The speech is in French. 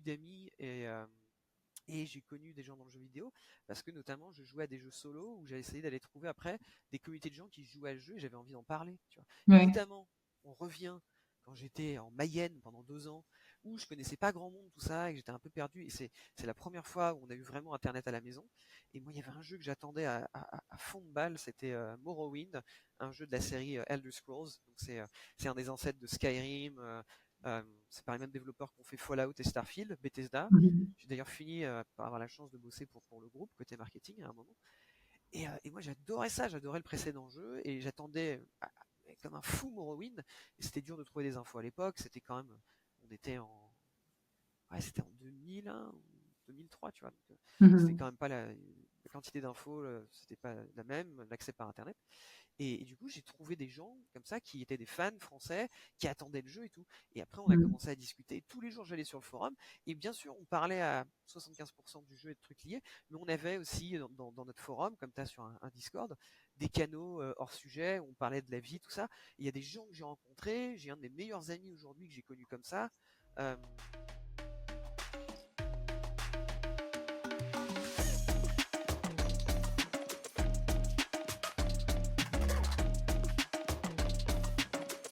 d'amis et j'ai connu des gens dans le jeu vidéo parce que notamment je jouais à des jeux solo où j'avais essayé d'aller trouver après des communautés de gens qui jouaient à ce jeu et j'avais envie d'en parler, tu vois. Ouais. Évidemment, on revient quand j'étais en Mayenne pendant 2 ans où je connaissais pas grand monde tout ça et que j'étais un peu perdu et c'est la première fois où on a eu vraiment internet à la maison et moi il y avait un jeu que j'attendais à fond de balle, c'était Morrowind, un jeu de la série Elder Scrolls, donc c'est un des ancêtres de Skyrim, c'est par les mêmes développeurs qui ont fait Fallout et Starfield, Bethesda. Mhm. J'ai d'ailleurs fini par avoir la chance de bosser pour le groupe côté marketing à un moment. Et moi j'adorais ça, j'adorais le précédent jeu et j'attendais comme un fou Morrowind. Et c'était dur de trouver des infos à l'époque. C'était quand même, on était en, ouais, c'était en 2001, 2003, tu vois. Donc, c'était Mhm. quand même pas la quantité d'infos, c'était pas la même, l'accès par internet. Et du coup, j'ai trouvé des gens comme ça qui étaient des fans français, qui attendaient le jeu et tout. Et après, on a Mhm. commencé à discuter. Tous les jours, j'allais sur le forum. Et bien sûr, on parlait à 75% du jeu et de trucs liés. Mais on avait aussi dans notre forum, comme tu as sur un Discord, des canaux hors sujet. Où on parlait de la vie, tout ça. Et il y a des gens que j'ai rencontrés. J'ai un de mes meilleurs amis aujourd'hui que j'ai connu comme ça. Euh,